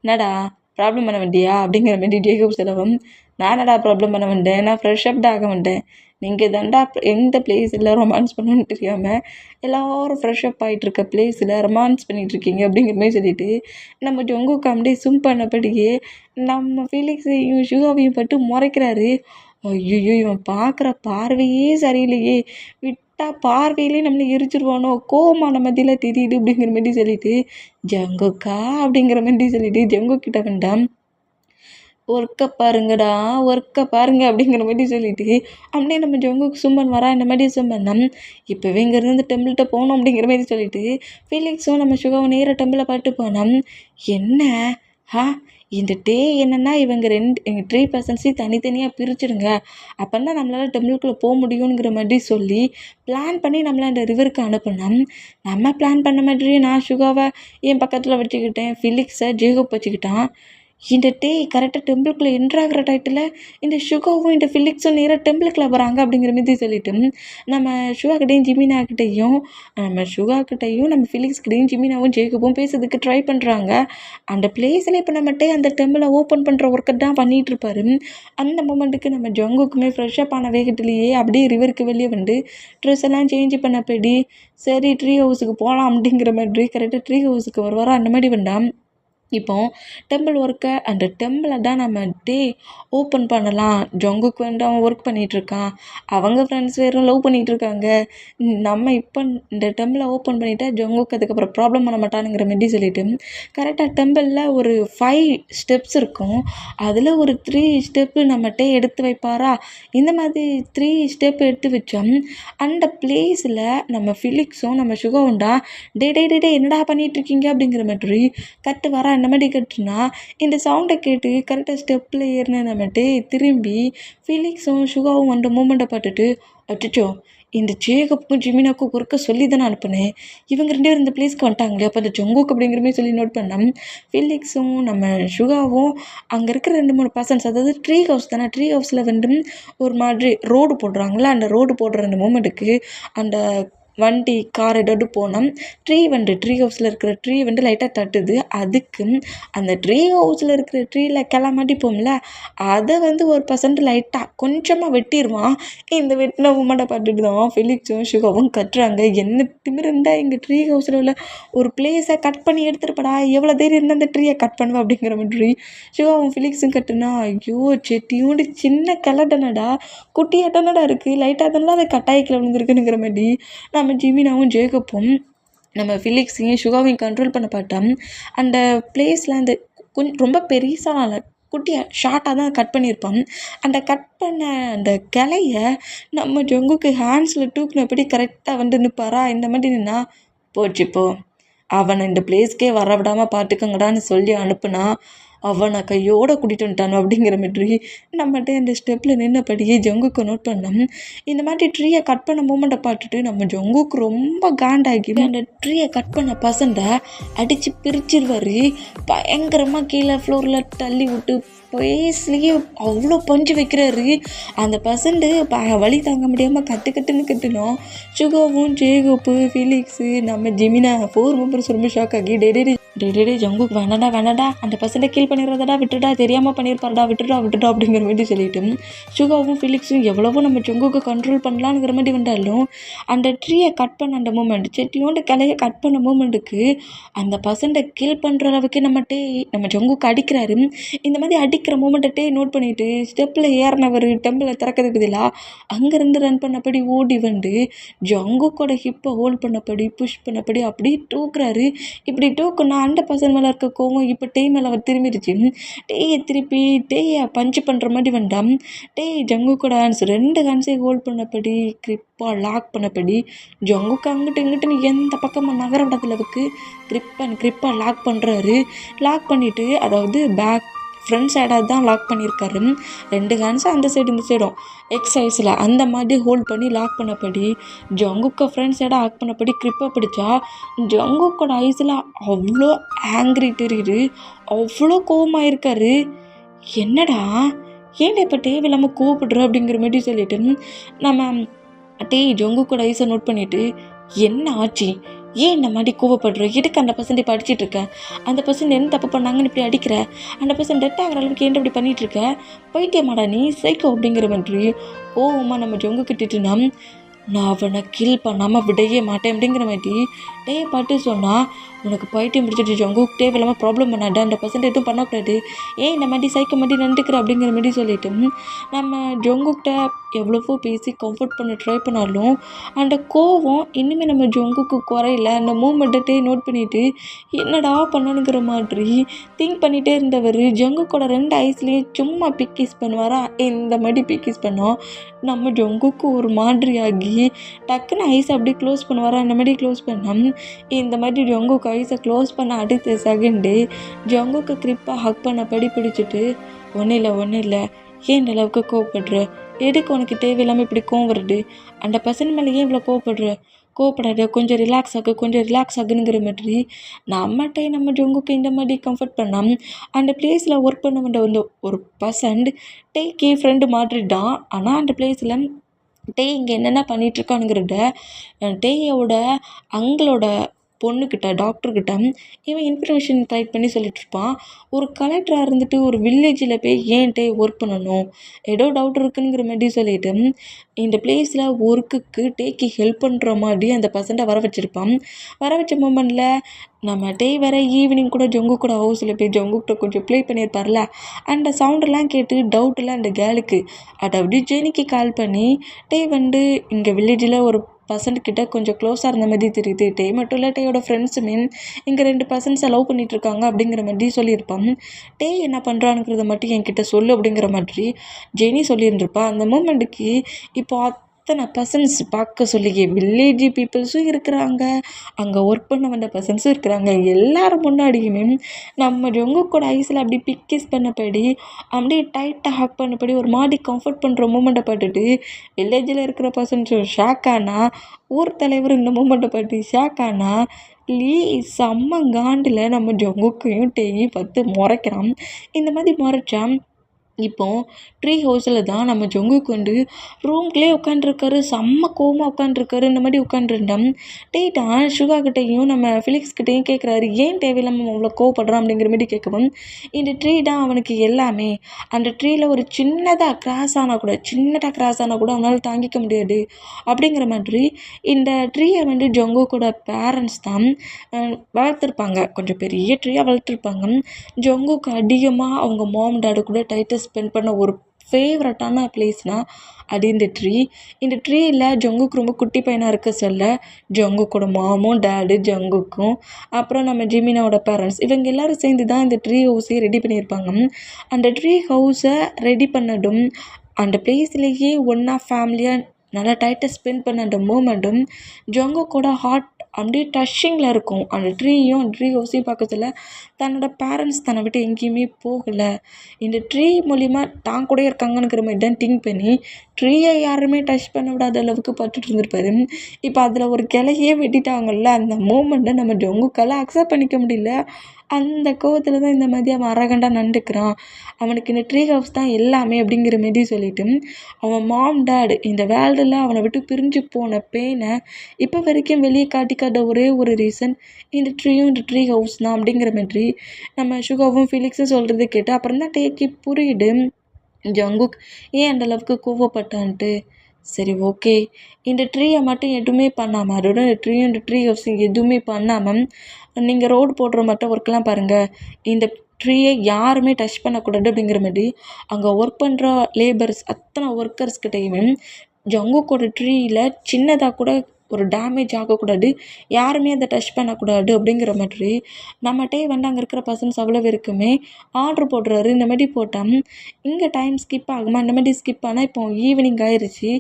என்னடா ப்ராப்ளம் பண்ண வேண்டியா அப்படிங்கிற மாதிரி ஜேகப் சொல்லவும், நானடா ப்ராப்ளம் பண்ண வேண்டேன், நான் ஃப்ரெஷ்ஷப் ஆக வேண்டேன். நீங்கள் தாண்டா எந்த பிளேஸில் ரொமான்ஸ் பண்ணணும்னு தெரியாமல் எல்லோரும் ஃப்ரெஷ்ஷப் ஆகிட்டுருக்க பிளேஸில் ரொமான்ஸ் பண்ணிகிட்ருக்கீங்க அப்படிங்கிற மாதிரி சொல்லிவிட்டு நம்ம ஜங்குக்கு அப்படியே சும் பண்ணபடியே நம்ம ஃபீலிக்ஸையும் சுகாவையும் பட்டு முறைக்கிறாரு. ஐயோ, இவன் பார்க்குற பார்வையே சரியில்லையே, விட்டா பார்வையிலே நம்மளை எரிச்சிருவானோ, கோவமான மத்தியில் தெரியுது அப்படிங்கிற மாதிரி சொல்லிட்டு ஜங்குக்கா அப்படிங்கிற மாதிரி சொல்லிட்டு ஜங்குக்கிட்ட வேண்டாம், ஒர்க்கை பாருங்கடா, ஒர்க்கை பாருங்க அப்படிங்கிற மாதிரி சொல்லிட்டு அப்படியே நம்ம ஜங்குக்கு சும்மன் வரா, இந்த மாதிரி சும்மன் இப்போவே இங்கேருந்து டெம்பிள்கிட்ட போகணும் அப்படிங்கிற மாதிரி சொல்லிட்டு ஃபீலிக்ஸும் நம்ம சுகாவும் நேராக டெம்பிளை பாட்டு போனோம். என்ன இந்த டே என்னென்னா இவங்க எங்கள் 3 பர்சன்ஸையும் தனித்தனியாக பிரிச்சுடுங்க, அப்போ தான் நம்மளால் டெம்பிளுக்குள்ளே போக முடியுங்கிற மாதிரி சொல்லி பிளான் பண்ணி நம்மளை அந்த ரிவருக்கு அனுப்பினோம். நம்ம பிளான் பண்ண மாதிரியே நான் சுகாவை என் பக்கத்தில் வச்சுக்கிட்டேன், ஃபிலிக்ஸை ஜேகப் வச்சுக்கிட்டான். இந்த டே கரெக்டாக டெம்பிளுக்குள்ளே என்ட்ராகிற டயத்தில் இந்த சுகாவும் இந்த ஃபிலிக்ஸும் நேராக டெம்பிளுக்குள்ளே போகிறாங்க அப்படிங்கிற மாதிரி சொல்லிட்டு நம்ம சுகாக்கிட்டையும் ஜிமினாக்கிட்டையும் நம்ம ஃபிலிக்ஸ்கிட்டையும் ஜிமினாவும் ஜேகப்பும் பேசுறதுக்கு ட்ரை பண்ணுறாங்க. அந்த பிளேஸில் இப்போ நம்மகிட்ட அந்த டெம்பிளை ஓப்பன் பண்ணுற ஒர்க்கை தான் பண்ணிகிட்டு இருப்பாரு. அந்த மூமெண்ட்டுக்கு நம்ம ஜங்குக்குமே ஃப்ரெஷ்ஷப் ஆன வேகத்துலேயே அப்படியே ரிவருக்கு வெளியே வந்து ட்ரெஸ் எல்லாம் சேஞ்ச் பண்ணப்படி சரி ட்ரீ ஹவுஸுக்கு போகலாம் அப்படிங்கிற மாதிரி கரெக்டாக ட்ரீ ஹவுஸுக்கு வருவாரோ அந்த மாதிரி வேண்டாம். இப்போ டெம்பிள் ஒர்க்கை அந்த டெம்பிளை தான் நம்ம டே ஓப்பன் பண்ணலாம். ஜங்குக்கு வந்து அவன் ஒர்க் பண்ணிகிட்ருக்கான், அவங்க ஃப்ரெண்ட்ஸ் வேறு லவ் பண்ணிகிட்ருக்காங்க. நம்ம இப்போ இந்த டெம்பிளை ஓப்பன் பண்ணிவிட்டா ஜங்குக்கு அதுக்கப்புறம் ப்ராப்ளம் பண்ண மாட்டானுங்கிற மாதிரி சொல்லிட்டு கரெக்டாக டெம்பிளில் ஒரு 5 ஸ்டெப்ஸ் இருக்கும். அதில் ஒரு 3 ஸ்டெப்பு நம்ம டே எடுத்து வைப்பாரா, இந்த மாதிரி 3 ஸ்டெப் எடுத்து வச்சோம். அந்த பிளேஸில் நம்ம ஃபிலிக்ஸும் நம்ம சுகாவுண்டா டே என்னடா பண்ணிகிட்ருக்கீங்க அப்படிங்கிற மாதிரி கட்டு வரா, இந்த மாதிரி கட்டுனா இந்த சவுண்டை கேட்டு கரெக்டாக ஸ்டெப்பில் ஏறின நம்மகிட்டே திரும்பி ஃபீலிக்ஸும் சுகாவும் வந்த மூமெண்ட்டை பார்த்துட்டு அச்சோ இந்த ஜேகப்புக்கும் ஜிமினாக்கும் ஒர்க்கை சொல்லி தானே அனுப்புனேன், இவங்க 2 பேரும் இந்த பிளேஸ்க்கு வந்துட்டாங்களே, அப்போ அந்த ஜங்குக்கு அப்படிங்கிற மாதிரி சொல்லி நோட் பண்ணோம். ஃபீலிக்ஸும் நம்ம சுகாவும் அங்கே இருக்கிற 2-3 பர்சன்ஸ், அதாவது ட்ரீ ஹவுஸ் தானே, ட்ரீ ஹவுஸில் வந்து ஒரு மாதிரி ரோடு போடுறாங்களே, அந்த ரோடு போடுற அந்த மூமெண்ட்டுக்கு அந்த வண்டி கார் ஏதாவது போனோம். ட்ரீ ஹவுஸில் இருக்கிற ட்ரீ வந்து லைட்டாக தட்டுது, அதுக்கு அந்த ட்ரீ ஹவுஸில் இருக்கிற ட்ரீயில் கிளமாட்டிப்போம்ல, அதை வந்து ஒரு பர்சன்ட் லைட்டாக கொஞ்சமாக வெட்டிடுவான். இந்த வெட்டின உமனை பார்த்துட்டு தான் ஃபெலிக்ஸும் சுகாவும் கட்டுறாங்க. என்ன திமிருந்தா எங்கள் ட்ரீ ஹவுஸில் உள்ள ஒரு பிளேஸை கட் பண்ணி எடுத்துருப்படா, எவ்வளோ தைரியம் இருந்தால் அந்த ட்ரீயை கட் பண்ணுவேன் அப்படிங்கிற மாதிரி சுகாவும் ஃபெலிக்ஸும் கட்டுனா, ஐயோ செட்டியோண்டு சின்ன கிளட்டனடா, குட்டியாக தானடா இருக்குது, லைட்டாக தானே அதை கட்டாயக்கில் விழுந்துருக்குங்கிற மாதிரி நம்ம ஜிமினாவும் ஜேகப்பும் நம்ம ஃபிலிக்ஸையும் சுகாவையும் கண்ட்ரோல் பண்ண பார்த்தோம். அந்த பிளேஸில் அந்த ரொம்ப பெருசாக குட்டியாக ஷார்ட்டாக தான் கட் பண்ணியிருப்பான். அந்த கட் பண்ண அந்த கிளைய நம்ம ஜங்குக்கு ஹேண்ட்ஸில் தூக்குனபடி கரெக்டாக வந்து நிற்பாரா, இந்த மாதிரி நின்னா போச்சுப்போ அவனை இந்த பிளேஸ்க்கே வர விடாமல் பார்த்துக்கங்கடான்னு சொல்லி அனுப்புனா அவனை கையோடு கூட்டிகிட்டு வந்துட்டானோ அப்படிங்கிற மாதிரி நம்மகிட்ட அந்த ஸ்டெப்பில் நின்னபடியே ஜங்குக்கு நோட் பண்ணோம். இந்த மாதிரி ட்ரீயை கட் பண்ண மூமெண்ட்டை பார்த்துட்டு நம்ம ஜங்குக்கு ரொம்ப காண்டாகி அந்த ட்ரீயை கட் பண்ண பசண்டை அடித்து பிரிச்சிருவார். பயங்கரமாக கீழே ஃப்ளோரில் தள்ளி விட்டு பேஸ்லேயே அவ்வளோ பஞ்சு வைக்கிறாரு. அந்த பசண்டு வலி தாங்க முடியாமல் கட்டுன்னு கட்டுனோம். சுகாவும் ஜேகப்பு ஃபீலிக்ஸு நம்ம ஜிமினா 4 மெம்பர்ஸ் ரொம்ப ஷாக் ஆகி டே ஜங்குக்கு வேணாடா அந்த பசண்டை கீழ் பண்ணிடுறதடா, விட்டுடா தெரியாமல் பண்ணியிருப்பாருடா, விட்டுடா அப்படிங்கிற மாதிரி சொல்லிட்டு சுகாவும் ஃபீலிக்ஸும் எவ்வளவோ நம்ம ஜங்குக்கு கண்ட்ரோல் பண்ணலாங்கிற மாதிரி வந்தாலும் அந்த ட்ரீயை கட் பண்ண அந்த மூமெண்ட், செட்டியோண்டு கிளையை கட் பண்ண மூமெண்ட்டுக்கு அந்த பசண்டை கீழ் பண்ணுற அளவுக்கு நம்ம ஜங்குக்கு அடிக்கிறாரு. இந்த மாதிரி அடிக்கிற மூமெண்ட்டே நோட் பண்ணிவிட்டு ஸ்டெப்பில் ஏறினவர் டெம்பிளை திறக்கிறது பதிலாக அங்கேருந்து ரன் பண்ணபடி ஓடி வந்து ஜங்குக்கோட ஹிப்பை ஹோல்ட் பண்ணபடி புஷ் பண்ணபடி அப்படியே தூக்குறாரு. இப்படி தூக்குனா அந்த பர்சன் மேலே இருக்க கோவம் இப்போ டே மேலே அவர் திரும்பிடுச்சு. டேயை திருப்பி டேயை பஞ்சு பண்ணுற மாதிரி வேண்டாம். ஜங்குக்கோட ஹேண்ட்ஸ் 2 ஹேண்ட்ஸையும் ஹோல்ட் பண்ணபடி கிரிப்பாக லாக் பண்ணபடி ஜங்குக்கு அங்கிட்டு இங்கிட்டுன்னு எந்த பக்கமாக நகர விடத்துலவுக்கு கிரிப்பாக லாக் பண்ணுறாரு. லாக் பண்ணிவிட்டு அதாவது ஃப்ரண்ட் சைடாக தான் லாக் பண்ணியிருக்காரு. 2 ஹேண்ட்ஸும் அந்த சைடு இந்த சைடும் எக்ஸசைஸில் அந்த மாதிரி ஹோல்ட் பண்ணி லாக் பண்ணபடி ஜங்குக்கை ஃப்ரண்ட் சைடாக லாக் பண்ணபடி கிரிப்பை பிடிச்சா ஜங்குக்கோட ஐஸில் அவ்வளோ ஆங்க்ரி தெரியுது. அவ்வளோ கோவமாக இருக்காரு. என்னடா ஏன்டா இப்போ தேவையில்லாமல் கோவப்படுற அப்படிங்கிற மாதிரி சொல்லிட்டு நம்ம ஜங்குக்கோட ஐஸை நோட் பண்ணிவிட்டு என்ன ஆச்சு, ஏன் இந்த மாதிரி கோவப்படுற, எதுக்கு அந்த பர்சன் இப்போ அடிச்சிட்டு இருக்க, அந்த பர்சன் என்ன தப்பு பண்ணாங்கன்னு இப்படி அடிக்கிற, அந்த பர்சன் டெட் ஆகிற அளவுக்கு ஏன் இப்படி பண்ணிட்டு இருக்க, பைத்தியமாடா நீ சைக்கோ அப்படிங்கிற மாதிரி கோவமா நம்ம ஜொங்கு கிட்டுனா நான் அவனை கில் பண்ணாமல் விடையே மாட்டேன் அப்படிங்கிற மாதிரி பாட்டு சொன்னால் உனக்கு பைத்தியம் பிடிச்சிட்டு ஜொங்கு தேவையில்லாமல் ப்ராப்ளம் பண்ணாடா, அந்த பர்சன்ட் எதுவும் பண்ணக்கூடாது, ஏன் இந்த மாதிரி சைக்கோ மாதிரி நண்டுக்கிற அப்படிங்கிற மாதிரி சொல்லிட்டு நம்ம ஜொங்குக்கிட்ட எவ்வளவோ பேசி கம்ஃபர்ட் பண்ண ட்ரை பண்ணாலும் அந்த கோவம் இன்னுமே நம்ம ஜொங்குக்கு குறையில. அந்த மூமெண்ட்டே நோட் பண்ணிவிட்டு என்னடா பண்ணணுங்கிற மாதிரி திங்க் பண்ணிகிட்டே இருந்தவர் ஜங்குக்கோட 2 ஐஸ்லேயும் சும்மா பிக்கிஸ் பண்ணுவாரா. இந்த மாதிரி பிக்கிஸ் பண்ணோம் நம்ம ஜங்குக்கு ஒரு மாதிரி ஆகி டக்குன்னு ஐஸை அப்படியே க்ளோஸ் பண்ணுவாரா. அந்த மாதிரி க்ளோஸ் பண்ணோம். இந்த மாதிரி ஜங்குக்கு ஐஸை க்ளோஸ் பண்ண அடுத்த செகண்டு ஜங்குக்கு கிரிப்பாக ஹக் பண்ண பிடிச்சிட்டு ஒன்றும் இல்லை ஏன் இந்த அளவுக்கு கோவப்படுற, எதுக்கு உனக்கு தேவையில்லாமல் இப்படி கோவம் வருது, அந்த பர்சன் மேலே ஏன் இவ்வளோ கோவப்படாத, கொஞ்சம் ரிலாக்ஸ் ஆகுங்கிற மாதிரி நம்ம ஜங்குக்கு இந்த மாதிரி கம்ஃபர்ட் பண்ணோம். அந்த பிளேஸில் ஒர்க் பண்ண வந்த ஒரு பர்சன் டேக்கே ஃப்ரெண்டு மாதிரி தான். ஆனால் அந்த பிளேஸில் இங்கே என்னென்ன பண்ணிகிட்ருக்கானுங்கிறத டேயோட அங்களோட பொண்ணுக்கிட்ட டாக்டர்கிட்ட இவன் இன்ஃபர்மேஷன் டைப் பண்ணி சொல்லிட்டுருப்பான். ஒரு கலெக்டராக இருந்துட்டு ஒரு வில்லேஜில் போய் ஏன் ஒர்க் பண்ணணும், ஏதோ டவுட் இருக்குங்கிற மாதிரி சொல்லிட்டு இந்த பிளேஸில் ஒர்க்குக்கு டேக்கு ஹெல்ப் பண்ணுற மாதிரி அந்த பர்சன்ட்டை வர வச்ச மூமெண்ட்டில் நம்ம வேற ஈவினிங் கூட ஜொங்கு கூட ஹவுஸில் போய் ஜொங்குக்கிட்ட கொஞ்சம் ப்ளே பண்ணியிருப்பார்ல, அந்த சவுண்டெல்லாம் கேட்டு டவுட்டில் அந்த கேர்ளுக்கு அதாவது ஜெனிக்கு கால் பண்ணி இங்கே வில்லேஜில் ஒரு பர்சன்ட்கிட்ட கொஞ்சம் க்ளோஸாக இருந்த மாதிரி தெரியுது, மட்டும் இல்லை டேயோட ஃப்ரெண்ட்ஸுமே இங்கே 2 பர்சன்ஸை லவ் பண்ணிகிட்ருக்காங்க அப்படிங்கிற மாதிரி சொல்லியிருப்பான். என்ன பண்ணுறானுங்கிறத மட்டும் என்கிட்ட சொல்லு அப்படிங்கிற மாதிரி ஜெனி சொல்லியிருந்திருப்பா. அந்த மூமெண்ட்டுக்கு இப்போ அத்தனை பர்சன்ஸ் பார்க்க சொல்லியே வில்லேஜ் பீப்புள்ஸும் இருக்கிறாங்க, அங்கே ஒர்க் பண்ண வந்த பர்சன்ஸும் இருக்கிறாங்க. எல்லாரும் முன்னாடியுமே நம்ம ஜொங்குக்கோட ஐஸில் அப்படி பிக்கிஸ் பண்ணபடி அப்படியே டைட்டாக ஹக் பண்ணபடி ஒரு மாதிரி கம்ஃபர்ட் பண்ணுற மூமெண்ட்டை பார்த்துட்டு வில்லேஜில் இருக்கிற பர்சன்ஸும் ஷாக் ஆனா, ஊர் தலைவர் இந்த மூமெண்ட்டை பார்த்து ஷாக் ஆனா செம்ம காண்டில் நம்ம ஜொங்குக்கையும் பார்த்து முறைக்கிறான். இந்த மாதிரி முறைச்சா இப்போ ட்ரீ ஹவுஸில் தான் நம்ம ஜொங்குக்கு ரூம்குள்ளே உட்காண்ட்ருக்காரு, செம்ம கோவமாக உட்காண்ட்ருக்காரு. இந்த மாதிரி உட்காண்ட்ருந்தோம் தான் சுகாக்கிட்டையும் நம்ம ஃபிலிக்ஸ்கிட்டையும் கேட்குறாரு ஏன் தேவையில்லாமல் அவ்வளோ கோவப்படுறான் அப்படிங்கிற மாதிரி கேட்கவும் இந்த ட்ரீ தான் அவனுக்கு எல்லாமே, அந்த ட்ரீயில் ஒரு சின்னதாக கிராஸ் ஆனால் கூட அவனால் தாங்கிக்க முடியாது அப்படிங்கிற மாதிரி இந்த ட்ரீயை ஜொங்குக்கோட பேரண்ட்ஸ் தான் வளர்த்துருப்பாங்க, கொஞ்சம் பெரிய ட்ரீயாக வளர்த்துருப்பாங்க. ஜொங்குக்கு அதிகமாக அவங்க மாம் டாடு கூட டைட்டஸ் ஸ்பெண்ட் பண்ண ஒரு ஃபேவரட்டான பிளேஸ்னால் அது இந்த ட்ரீயில் ஜொங்குக்கு ரொம்ப குட்டி பையனாக இருக்க சொல்ல ஜொங்குக்கோட மாமும் டாடு ஜொங்குக்கும் அப்புறம் நம்ம ஜிமினாவோட பேரண்ட்ஸ் இவங்க எல்லோரும் சேர்ந்து தான் இந்த ட்ரீ ஹவுஸையே ரெடி பண்ணியிருப்பாங்க. அந்த ட்ரீ ஹவுஸை ரெடி பண்ணதும் அந்த பிளேஸ்லேயே ஒன்றா ஃபேமிலியாக நல்லா டைட்டாக ஸ்பெண்ட் பண்ண அந்த மூமெண்ட்டும் ஜொங்குக்கோட ஹார்ட் அப்படியே டச்சிங்கில் இருக்கும். அந்த ட்ரீ ஹவுஸையும் பார்க்க சொல்ல தன்னோட பேரண்ட்ஸ் தன்னை விட்டு எங்கேயுமே போகலை, இந்த ட்ரீ மூலிமா தான் கூட இருக்காங்கங்கிற மாதிரி தான் திங்க் பண்ணி ட்ரீயை யாருமே டச் பண்ண விடாத அளவுக்கு பட்டுட்டு இருந்திருப்பாரு. இப்போ அதில் ஒரு கிளையே வெட்டிட்டாங்கல்ல, அந்த மூமெண்ட்டை நம்ம ஜொங்குக்கால அக்செப்ட் பண்ணிக்க முடியல. அந்த கோவத்தில் தான் இந்த மாதிரி அவன் அரகண்டாக நடந்துக்கிறான். அவனுக்கு இந்த ட்ரீ ஹவுஸ் தான் எல்லாமே அப்படிங்கிற மாதிரி சொல்லிட்டு அவன் மாம் டாட் இந்த வேர்ல்டில் அவனை விட்டு பிரிஞ்சு போன பெயினை இப்போ வரைக்கும் வெளியே காட்டிக்காத ஒரே ஒரு ரீசன் இந்த ட்ரீ ஹவுஸ் தான் அப்படிங்கிற மாதிரி நம்ம சுகாவும் ஃபிலிக்ஸும் சொல்கிறது கேட்டு அப்புறம் தான் டேக்கி புரியுது ஜங்குக் ஏன் அந்த அளவுக்கு கோவப்பட்டான்ட்டு. சரி ஓகே, இந்த ட்ரீயை மட்டும் எதுவுமே பண்ணாமல் அதோட இந்த ட்ரீ ஹவுஸிங் எதுவுமே பண்ணாமல் நீங்கள் ரோடு போடுற மட்டும் ஒர்க்லாம் பாருங்கள், இந்த ட்ரீயை யாருமே டச் பண்ணக்கூடாது அப்படிங்கிற மாதிரி அங்கே ஒர்க் பண்ணுற லேபர்ஸ் அத்தனை ஒர்க்கர்ஸ்கிட்டையுமே ஜங்குக்கோட ட்ரீயில் சின்னதாக கூட ஒரு டேமேஜ் ஆகக்கூடாது, யாருமே அதை டச் பண்ணக்கூடாது அப்படிங்கிற மாதிரி நம்மகிட்டே வந்து அங்கே இருக்கிற பர்சன்ஸ் அவ்வளோ இருக்குமே ஆர்டர் போடுறாரு. இந்த மாதிரி போட்டால் இங்கே டைம் ஸ்கிப் ஆகுமா, இந்த மாதிரி ஸ்கிப் ஆனால் இப்போ ஈவினிங் ஆயிடுச்சு.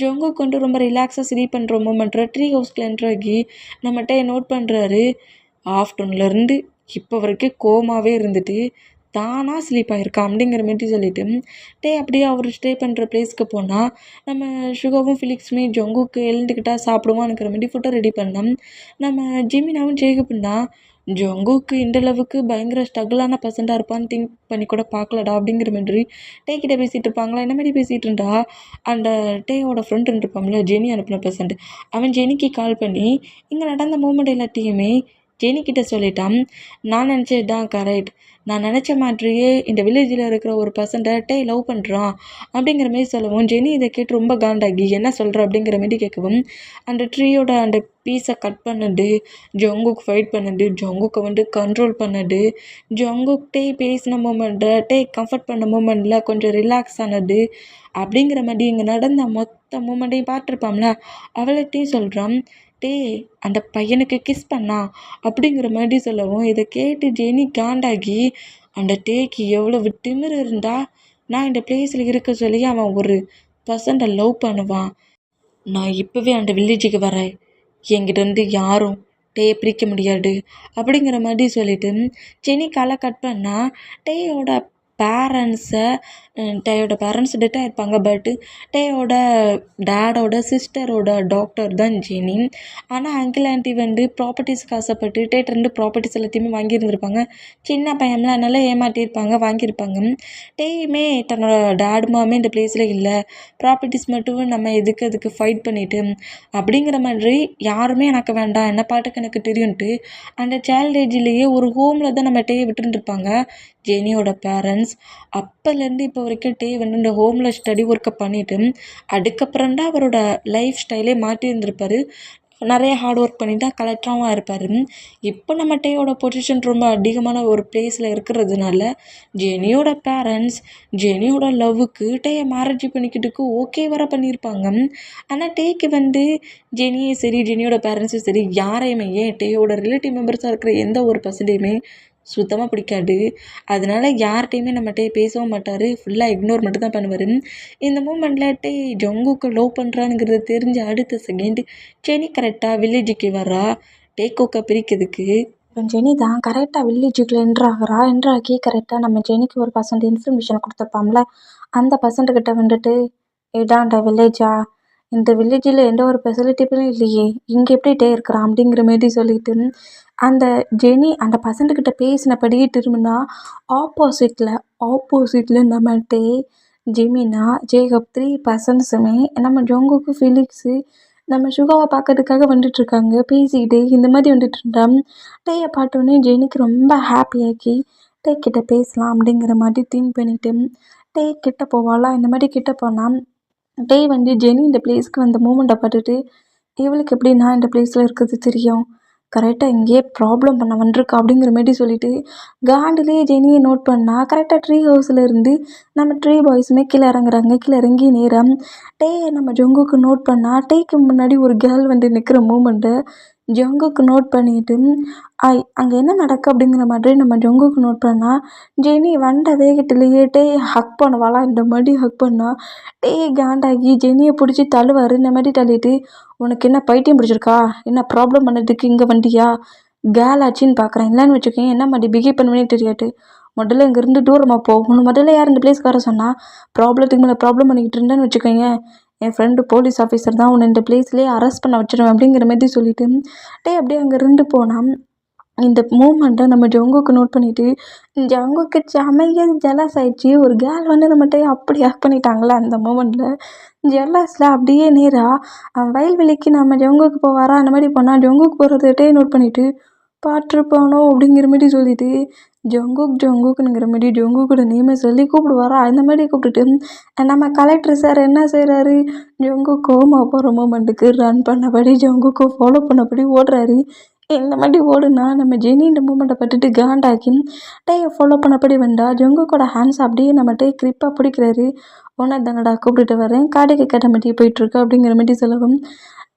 ஜங்குக் வந்து ரொம்ப ரிலாக்ஸாக ஸ்லீப் பண்ணுற மூமெண்ட்டில் ட்ரீ ஹவுஸ்க்குள்ள என்ட்ரு ஆகி நம்மகிட்ட நோட் பண்ணுறாரு. ஆஃப்டர்நூன்லேருந்து இப்போ வரைக்கும் கோமாவே இருந்துட்டு தானாக ஸ்லீப் ஆகிருக்கான் அப்படிங்கிற மாதிரி சொல்லிட்டு அப்படியே அவர் ஸ்டே பண்ணுற பிளேஸ்க்கு போனால் நம்ம சுகாவும் ஃபிலிக்ஸுமே ஜங்குக்கு எழுந்துக்கிட்டா சாப்பிடுவான்னுங்கிற மாதிரி ஃபுட்டை ரெடி பண்ணோம். நம்ம ஜிமினாவும் ஜேகப்பும் தான் ஜங்குக்கு இந்த அளவுக்கு பயங்கர ஸ்ட்ரகிளான பர்சண்டாக இருப்பான்னு திங்க் பண்ணி கூட பார்க்கலடா அப்படிங்கிற மாதிரி கிட்ட பேசிகிட்டு இருப்பாங்களா, என்ன மாதிரி பேசிகிட்டு இருந்தா அந்த டேயோட ஃப்ரெண்ட் இருப்பாங்களே ஜெனி அனுப்பின பர்சன்ட், அவன் ஜெனிக்கு கால் பண்ணி இங்கே நடந்த மூமெண்ட் எல்லாத்தையுமே ஜெனிக்கிட்ட சொல்லிட்டான். நான் நினச்சது தான் கரெக்ட், நான் நினச்ச மாதிரியே இந்த வில்லேஜில் இருக்கிற ஒரு பர்சன்ட்டை லவ் பண்ணுறான் அப்படிங்கிற மாரி சொல்லவும் ஜெனி இதை கேட்டு ரொம்ப காண்டாகி என்ன சொல்கிற அப்படிங்கிற மாரி கேட்கவும் அந்த ட்ரீயோட அந்த பீஸை கட் பண்ணுது, ஜங்குக் ஃபைட் பண்ணுது, ஜங்குக்கை வந்து கண்ட்ரோல் பண்ணுது, ஜங்குக் பேசின மூமெண்ட்டை கம்ஃபர்ட் பண்ண மூமெண்ட்டில் கொஞ்சம் ரிலாக்ஸ் ஆனது அப்படிங்கிற மாதிரி இங்கே நடந்த மொத்த மூமெண்ட்டையும் பார்த்துருப்பாம்ல அவள்கிட்டையும் சொல்கிறான். அந்த பையனுக்கு கிஸ் பண்ணா அப்படிங்கிற மாதிரி சொல்லவும் இதை கேட்டு ஜெனி காண்டாகி அந்த டேக்கு எவ்வளவு திமிரு இருந்தா நான் இந்த பிளேஸில் இருக்க சொல்லி அவன் ஒரு பர்சன்ட்டை லவ் பண்ணுவான். நான் இப்போவே அந்த வில்லேஜுக்கு வரேன், என்கிட்ட இருந்து யாரும் டேயை பிரிக்க முடியாது அப்படிங்கிற மாதிரி சொல்லிட்டு ஜெனி களை கட் பண்ணால் டேயோட பேரண்ட்ஸ் டெத் ஆகிருப்பாங்க. பட்டு டேயோட டேடோட சிஸ்டரோட டாக்டர் தான் ஜெனி. ஆனால் அங்கிள் ஆண்டி வந்து ப்ராப்பர்ட்டிஸ்க்கு ஆசைப்பட்டு டேட்டருந்து ப்ராப்பர்ட்டிஸ் எல்லாத்தையுமே வாங்கியிருந்திருப்பாங்க. சின்ன பையன்லாம் அதனால ஏமாட்டியிருப்பாங்க, வாங்கியிருப்பாங்க. டேயுமே தன்னோட டேட் மாமே இந்த பிளேஸில் இல்லை, ப்ராப்பர்ட்டிஸ் மட்டும் நம்ம அதுக்கு ஃபைட் பண்ணிட்டு அப்படிங்கிற மாதிரி யாருமே எனக்கு வேண்டாம், என்ன பாட்டுக்கு எனக்கு தெரியும்ட்டு அந்த சைல்ட் ஏஜ்லேயே ஒரு ஹோமில் தான் நம்ம டேயை விட்டுருந்துருப்பாங்க ஜெனியோட பேரண்ட்ஸ். அப்போலேருந்து இப்போ வரைக்கும் வந்து இந்த ஹோமில் ஸ்டடி ஒர்க்கை பண்ணிவிட்டு அதுக்கப்புறம் தான் அவரோட லைஃப் ஸ்டைலே மாற்றி இருந்திருப்பார். நிறைய ஹார்ட் ஒர்க் பண்ணி தான் கலெக்டராகவும் இருப்பார். இப்போ நம்ம டேயோட பொசிஷன் ரொம்ப அதிகமான ஒரு பிளேஸில் இருக்கிறதுனால ஜெனியோட பேரண்ட்ஸ் ஜெனியோட லவ்வுக்கு டேயை மேரேஜ் பண்ணிக்கிட்டுக்கு ஓகே வர பண்ணியிருப்பாங்க. ஆனால் டேக்கு வந்து ஜெனியும் சரி ஜெனியோட பேரண்ட்ஸும் சரி யாரையுமே ஏன் டேயோட ரிலேட்டிவ் மெம்பர்ஸாக இருக்கிற எந்த ஒரு பர்சன்டையுமே சுத்தமாக பிடிக்காது. அதனால யார்கிட்டையுமே நம்மகிட்ட பேசவும் மாட்டார், ஃபுல்லாக இக்னோர் மட்டும் தான் பண்ணுவார். இந்த மூமெண்ட்டில் ஜங்குக்கு லவ் பண்ணுறானுங்கிறது தெரிஞ்ச அடுத்த செகண்ட் ஜெனி கரெக்டாக வில்லேஜுக்கு வரா டேக்கோக்கை பிரிக்கிறதுக்கு. இப்போ ஜெனி தான் கரெக்டாக வில்லேஜுக்குள்ளே என்ட்ராகி கரெக்டாக நம்ம ஜெனிக்கு ஒரு பர்சன்ட் இன்ஃபர்மேஷன் கொடுத்துருப்பாம்ல, அந்த பர்சன்ட்டுக்கிட்ட வந்துட்டு இதான்டா வில்லேஜா, இந்த வில்லேஜில் எந்த ஒரு ஃபெசிலிட்டியும் இல்லையே, இங்கே எப்படி இருக்கிறான் அப்படிங்கிற மாரி சொல்லிட்டு அந்த ஜெனி அந்த பர்சன்ட்டுக்கிட்ட பேசினபடியே திரும்பினா ஆப்போசிட்டில் நம்மகிட்ட ஜெமினா ஜேகப் 3 பர்சன்ஸுமே நம்ம ஜங்குக்கு ஃபிலிக்ஸு நம்ம சுகாவை பார்க்கறதுக்காக வந்துட்டுருக்காங்க. பேசிக்கிட்டே இந்த மாதிரி வந்துட்டு இருந்தா டேயை பார்த்தோன்னே ஜெனிக்கு ரொம்ப ஹாப்பியாக்கி கிட்ட பேசலாம் அப்படிங்கிற மாதிரி திங்க் பண்ணிட்டு கிட்ட போவாளா. இந்த மாதிரி கிட்ட போனால் வந்து ஜெனி இந்த பிளேஸ்க்கு வந்த மூமெண்ட்டை பார்த்துட்டு இவளுக்கு எப்படி நான் இந்த பிளேஸில் இருக்கிறது தெரியும், கரெக்டாக இங்கேயே ப்ராப்ளம் பண்ண வந்திருக்கா அப்படிங்கிற மாதிரி சொல்லிட்டு காண்டிலே ஜெனியை நோட் பண்ணால் கரெக்டாக ட்ரீ ஹவுஸில் இருந்து நம்ம ட்ரீ பாய்ஸுமே கீழே இறங்குறாங்க. கீழே இறங்கி நேரம் நம்ம ஜங்குக்கு நோட் பண்ணால் டேக்கு முன்னாடி ஒரு கேர்ள் வந்து நிற்கிற மூமெண்ட்டை ஜங்குக்கு நோட் பண்ணிட்டு அங்கே என்ன நடக்கு அப்படிங்கிற மாதிரி நம்ம ஜங்குக்கு நோட் பண்ணால் ஜெனி வந்த வேகத்திலேயே ஹக் பண்ணுவாளா. இந்த மாதிரி ஹக் பண்ணால் காண்டாகி ஜெனியை பிடிச்சி தள்ளுவார். இந்த மாதிரி தள்ளிட்டு உனக்கு என்ன பைத்தியம் பிடிச்சிருக்கா, என்ன ப்ராப்ளம் பண்ணதுக்கு இங்கே வண்டியா, கேர்ள் ஆச்சின்னு பார்க்குறேன், இல்லைன்னு வச்சுக்கேன் என்ன மாதிரி பிஹேவ் பண்ணுவேனே தெரியாது, முதல்ல இங்கேருந்து தூரமாக போ, உன்னை முதல்ல யார் இந்த பிளேஸ்க்கு வர சொன்னால், ப்ராப்ளத்துக்கு மேலே ப்ராப்ளம் பண்ணிக்கிட்டு இருந்தேன்னு வச்சுக்கோங்க, என் ஃப்ரெண்டு போலீஸ் ஆஃபீஸர் தான், உன்னை இந்த பிளேஸ்லேயே அரெஸ்ட் பண்ண வச்சிருவேன் அப்படிங்கிற மாதிரி சொல்லிட்டு அப்படியே அங்கே இருந்து போனால் இந்த மூமெண்ட்டை நம்ம ஜங்குக்கு நோட் பண்ணிவிட்டு ஜங்குக்கு செமையாக ஜெலஸ் ஆகிடுச்சு. ஒரு கேர்ள் வந்து நம்மகிட்ட அப்படி ஆக்ட் பண்ணிட்டாங்களே அந்த மூமெண்ட்டில் ஜெலஸில் அப்படியே நேராக வயல்வெளிக்கு நம்ம ஜங்குக்கு போவாரா அந்த மாதிரி போனால் ஜங்குக்கு போகிறதே நோட் பண்ணிவிட்டு பார்த்துருப்பானோ அப்படிங்கிற மாதிரி சொல்லிட்டு ஜங்குக்குங்கிற மாதிரி ஜங்குக்கோட நேமை சொல்லி கூப்பிடுவாரா. இந்த மாதிரி கூப்பிட்டுட்டு நம்ம கலெக்டர் சார் என்ன செய்கிறாரு, ஜங்குக்கு கோமா போகிற மூமெண்ட்டுக்கு ரன் பண்ணபடி ஜங்குக்கு ஃபாலோ பண்ணபடி ஓடுறாரு. இந்த மாதிரி ஓடுனா நம்ம ஜெனி இந்த மூமெண்ட்டை பட்டுட்டு காண்டாக்கி ஃபாலோ பண்ணபடி வந்தால் ஜங்குக்கோட ஹேண்ட்ஸ் அப்படியே நம்ம கிரிப்பாக பிடிக்கிறாரு. உன்னை தானடா கூப்பிட்டுட்டு வரேன், காடைக்கு கட்ட மாட்டி போயிட்டுருக்கு அப்படிங்கிற மாதிரி சொல்லவும்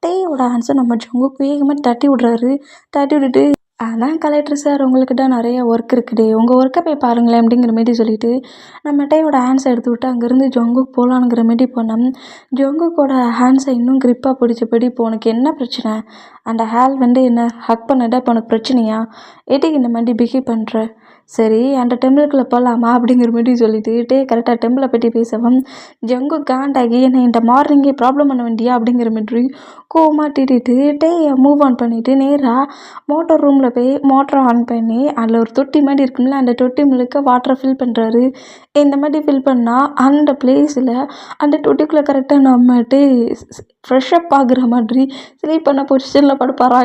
டேயோட ஆன்சர் நம்ம ஜங்குக்கு வேகமாக தட்டி விட்றாரு. தட்டி விட்டுட்டு அதான் கலெக்டர் சார் உங்களுக்கு தான் நிறைய ஒர்க் இருக்குடே, உங்கள் ஒர்க்கை போய் பாருங்களேன் அப்படிங்கிற மாரி சொல்லிட்டு நம்ம டேயோட ஹேண்ட்ஸை எடுத்து விட்டு அங்கேருந்து ஜங்குக்கு போகலான்ங்கிற மாரி போனோம். ஜங்குக்கோட ஹேண்ட்ஸை இன்னும் க்ரிப்பாக பிடிச்சபடி இப்போ உனக்கு என்ன பிரச்சனை, அந்த ஹேல் என்ன ஹக் பண்ணடா இப்போ உனக்கு பிரச்சனையா, ஏட்டிக்கு இந்த மாதிரி பிஹேவ் பண்ணுற, சரி அந்த டெம்பிளுக்குள்ளே போகலாமா அப்படிங்கிற மாதிரி சொல்லிட்டு கரெக்டாக டெம்பிளை பற்றி பேசவும் ஜங்கு காண்டாகி என்னை இந்த மார்னிங்கே ப்ராப்ளம் பண்ண வேண்டியா அப்படிங்கிற மாதிரி கோவமாக திட்டிட்டு மூவ் ஆன் பண்ணிவிட்டு நேராக மோட்டர் ரூமில் போய் மோட்டரை ஆன் பண்ணி அதில் ஒரு தொட்டி மாதிரி இருக்கும்ல, அந்த தொட்டி முழுக்க வாட்டரை ஃபில் பண்ணுறாரு. இந்த மாதிரி ஃபில் பண்ணால் அந்த பிளேஸில் அந்த தொட்டிக்குள்ளே கரெக்டாக நம்ம ஃப்ரெஷ்அப் ஆகுற மாதிரி ஸ்லீப் பண்ண பொசிஷனில் படுப்பாரா.